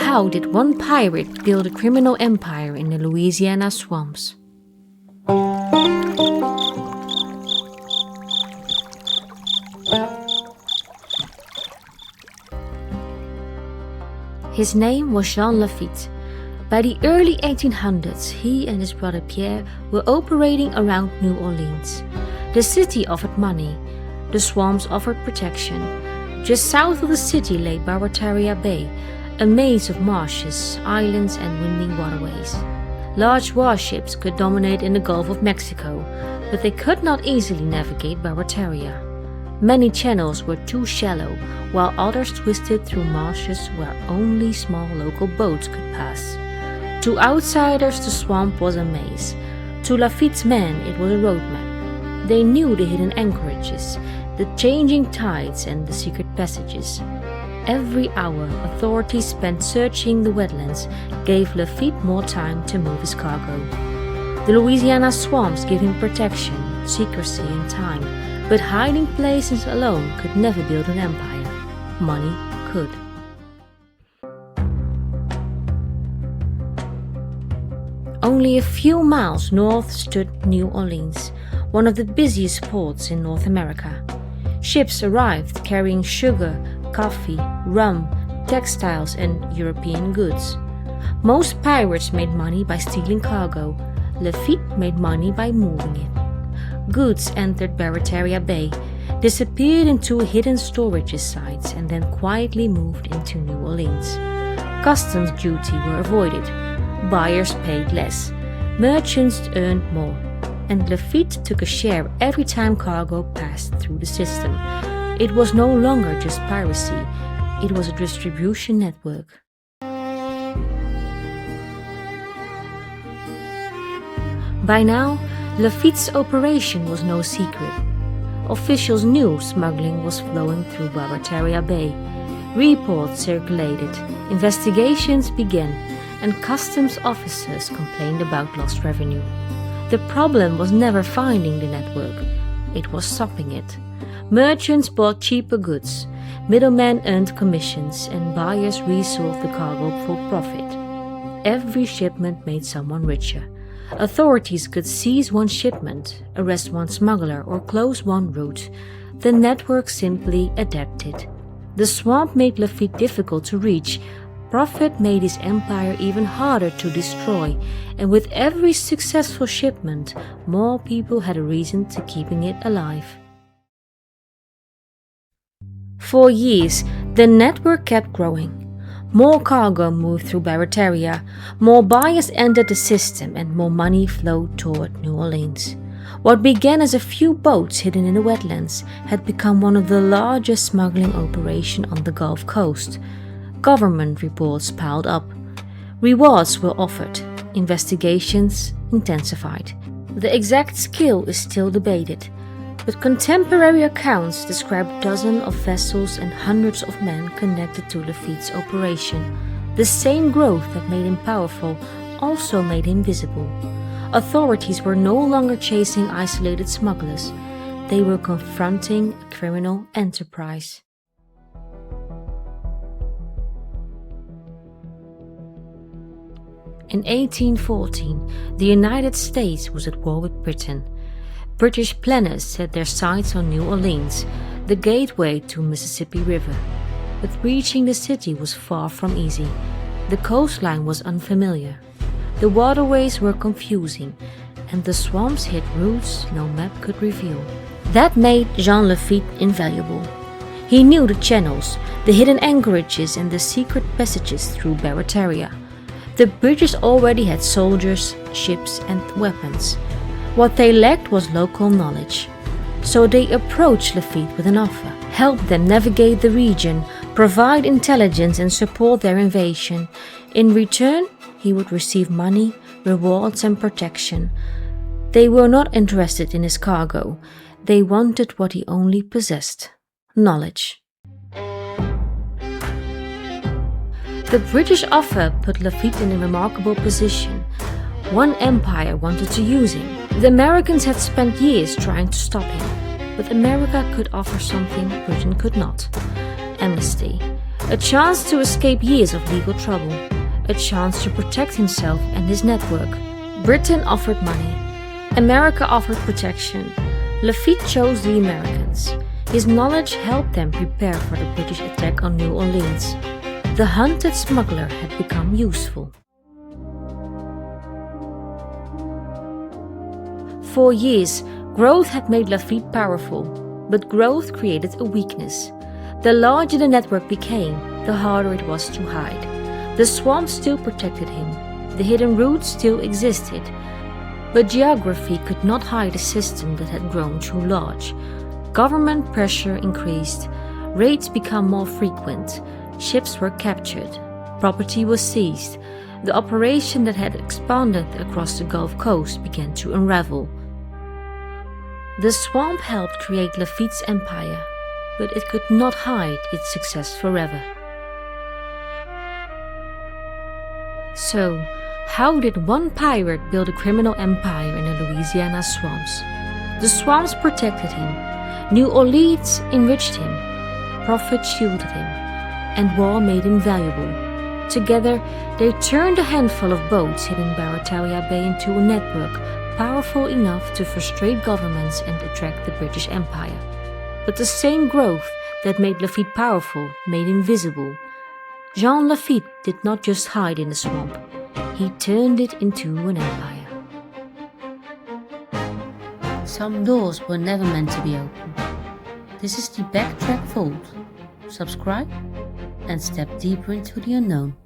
how did one pirate build a criminal empire in the Louisiana swamps? His name was Jean Lafitte. By the early 1800s, he and his brother Pierre were operating around New Orleans. The city offered money. The swamps offered protection. Just south of the city lay Barataria Bay, a maze of marshes, islands and winding waterways. Large warships could dominate in the Gulf of Mexico, but they could not easily navigate Barataria. Many channels were too shallow, while others twisted through marshes where only small local boats could pass. To outsiders, the swamp was a maze. To Lafitte's men, it was a roadmap. They knew the hidden anchorages, the changing tides and the secret passages. Every hour, authorities spent searching the wetlands gave Lafitte more time to move his cargo. The Louisiana swamps gave him protection, secrecy and time, but hiding places alone could never build an empire. Money could. Only a few miles north stood New Orleans, one of the busiest ports in North America. Ships arrived carrying sugar, coffee, rum, textiles and European goods. Most pirates made money by stealing cargo. Lafitte made money by moving it. Goods entered Barataria Bay, disappeared into hidden storage sites and then quietly moved into New Orleans. Customs duty were avoided. Buyers paid less. Merchants earned more. And Lafitte took a share every time cargo passed through the system. It was no longer just piracy, it was a distribution network. By now, Lafitte's operation was no secret. Officials knew smuggling was flowing through Barataria Bay. Reports circulated, investigations began, and customs officers complained about lost revenue. The problem was never finding the network, it was stopping it. Merchants bought cheaper goods, middlemen earned commissions, and buyers resold the cargo for profit. Every shipment made someone richer. Authorities could seize one shipment, arrest one smuggler, or close one route. The network simply adapted. The swamp made Lafitte difficult to reach. Profit made his empire even harder to destroy, and with every successful shipment, more people had a reason to keeping it alive. For years, the network kept growing. More cargo moved through Barataria, more buyers entered the system, and more money flowed toward New Orleans. What began as a few boats hidden in the wetlands had become one of the largest smuggling operations on the Gulf Coast. Government reports piled up. Rewards were offered. Investigations intensified. The exact scale is still debated, but contemporary accounts describe dozens of vessels and hundreds of men connected to Lafitte's operation. The same growth that made him powerful also made him visible. Authorities were no longer chasing isolated smugglers. They were confronting a criminal enterprise. In 1814, the United States was at war with Britain. British planners set their sights on New Orleans, the gateway to Mississippi River. But reaching the city was far from easy. The coastline was unfamiliar. The waterways were confusing, and the swamps hid routes no map could reveal. That made Jean Lafitte invaluable. He knew the channels, the hidden anchorages and the secret passages through Barataria. The British already had soldiers, ships and weapons. What they lacked was local knowledge. So they approached Lafitte with an offer, help them navigate the region, provide intelligence and support their invasion. In return, he would receive money, rewards and protection. They were not interested in his cargo. They wanted what he only possessed: knowledge. The British offer put Lafitte in a remarkable position. One empire wanted to use him. The Americans had spent years trying to stop him, but America could offer something Britain could not: amnesty. A chance to escape years of legal trouble. A chance to protect himself and his network. Britain offered money. America offered protection. Lafitte chose the Americans. His knowledge helped them prepare for the British attack on New Orleans. The hunted smuggler had become useful. For years, growth had made Lafitte powerful, but growth created a weakness. The larger the network became, the harder it was to hide. The swamp still protected him. The hidden routes still existed. But geography could not hide a system that had grown too large. Government pressure increased. Raids became more frequent. Ships were captured. Property was seized. The operation that had expanded across the Gulf Coast began to unravel. The swamp helped create Lafitte's empire, but it could not hide its success forever. So, how did one pirate build a criminal empire in the Louisiana swamps? The swamps protected him. New Orleans enriched him. Profit shielded him. And war made him valuable. Together, they turned a handful of boats hidden by Barataria Bay into a network powerful enough to frustrate governments and attract the British Empire. But the same growth that made Lafitte powerful made him visible. Jean Lafitte did not just hide in the swamp, he turned it into an empire. Some doors were never meant to be opened. This is the Backtrack Vault. Subscribe and step deeper into the unknown.